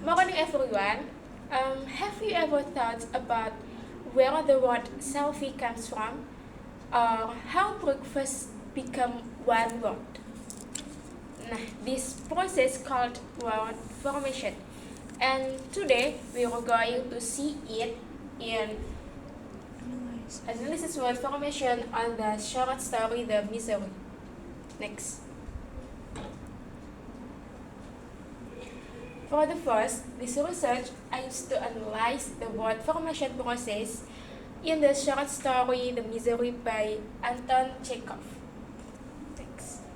Morning, everyone. Have you ever thought about where the word selfie comes from, or how breakfast become one word? Nah, this process called word formation, and today we are going to see it in analysis word formation on the short story The Misery. Next. For the first, this research aims to analyze the word formation process in the short story The Misery by Anton Chekhov. Thanks.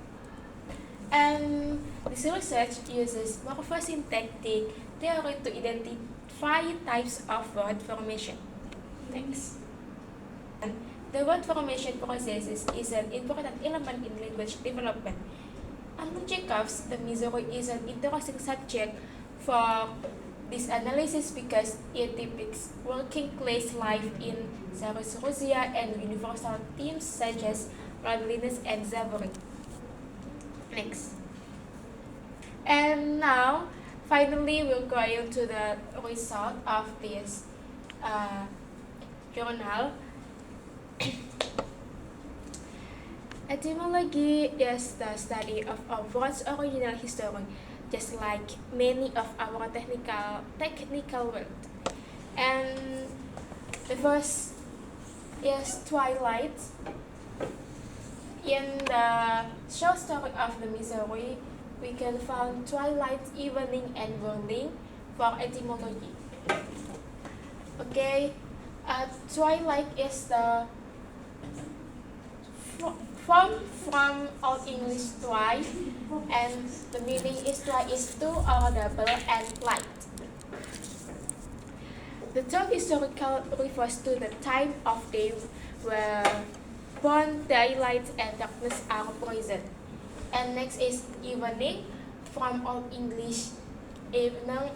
And this research uses morphosyntactic theory to identify types of word formation. Thanks. And the word formation process is an important element in language development. Anton Chekhov's The Misery is an interesting subject for this analysis because it depicts working class life in Tsarist Russia and universal themes such as loneliness and suffering. Next. And now, finally, we're going to the result of this journal. Etymology is the study of a word's original history, just like many of our technical words. And the first is twilight. In the short story of The Misery, we can find twilight, evening, and morning for etymology. Okay, twilight is the form from Old English twi, and the meaning is twi is two or double and light. The term historical refers to the time of day where both daylight and darkness are present. And next is evening, from Old English evening,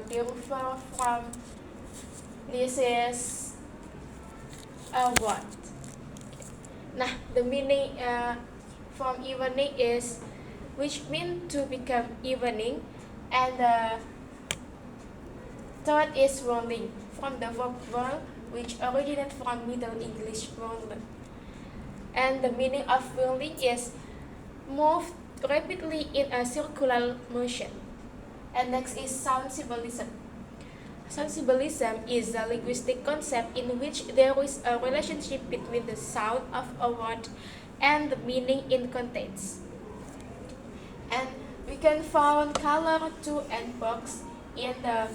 therefore from this is a word. Nah, the meaning from evening is which means to become evening, and the third is whirling, from the verb whirl, which originated from Middle English whirl. And the meaning of whirling is move rapidly in a circular motion. And next is sound symbolism. Sound symbolism is a linguistic concept in which there is a relationship between the sound of a word and the meaning it contains. And we can find color, too, and box in the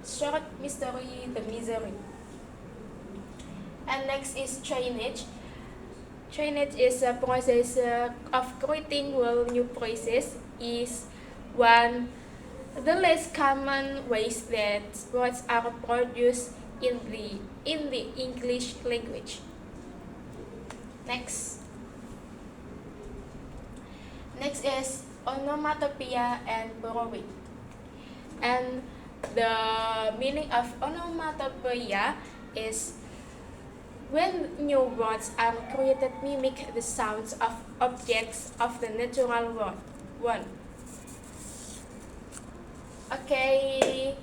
short mystery The Misery. And next is chainage. Chainage is a process of creating new phrases. Is one the less common ways that words are produced in the English language. Next is onomatopoeia and borrowing. And the meaning of onomatopoeia is when new words are created mimic the sounds of objects of the natural world. Okay,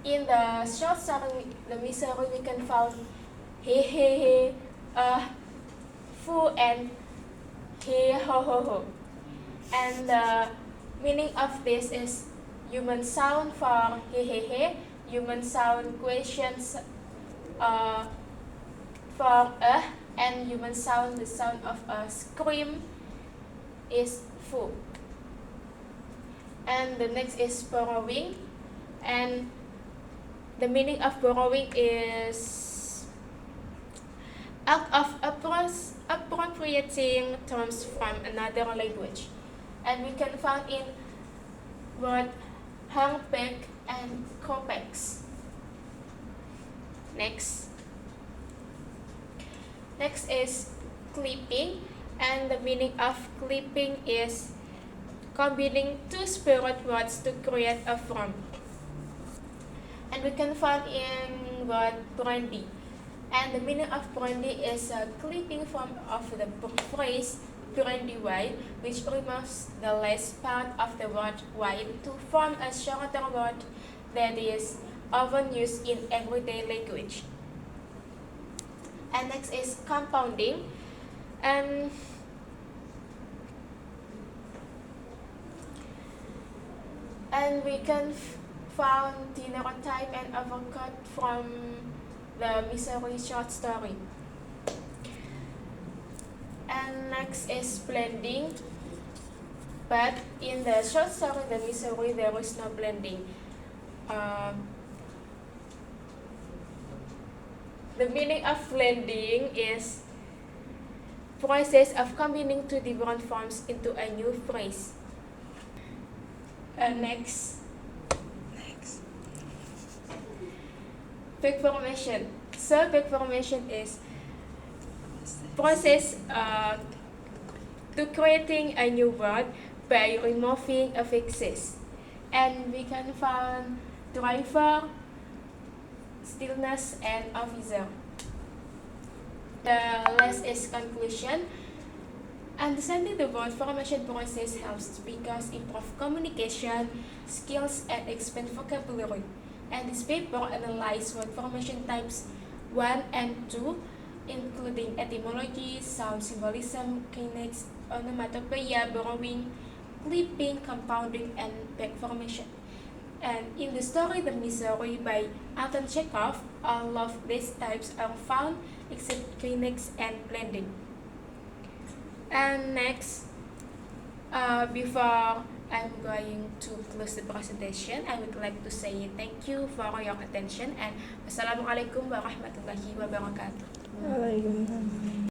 in the short story The Misery, we can find he, fu, and he, ho. And the meaning of this is human sound for he, human sound questions for and human sound, the sound of a scream is fu. And the next is borrowing, and the meaning of borrowing is act of appropriating terms from another language. And we can find in word handbag and copex. Next is clipping, and the meaning of clipping is combining two separate words to create a form. And we can find in word brandy, and the meaning of brandy is a clipping form of the phrase purely white, which removes the last part of the word white to form a shorter word that is often used in everyday language. And next is compounding. And we can found dinner on time and overcut from the misery short story. And next is blending, but in the short story the misery there is no blending. The meaning of blending is process of combining two different forms into a new phrase. Next. Back formation. So back formation is process to creating a new word by removing affixes. And we can find driver, stillness, and officer. The last is conclusion. Understanding the word formation process helps because improve communication skills and expand vocabulary. And this paper analyzes word formation types 1 and 2, including etymology, sound symbolism, kinetics, onomatopoeia, borrowing, clipping, compounding, and back formation. And in the story The Misery by Anton Chekhov, all of these types are found except kinetics and blending. And next, before I'm going to close the presentation, I would like to say thank you for your attention and Wassalamualaikum warahmatullahi wabarakatuh. Waalaikumsalam.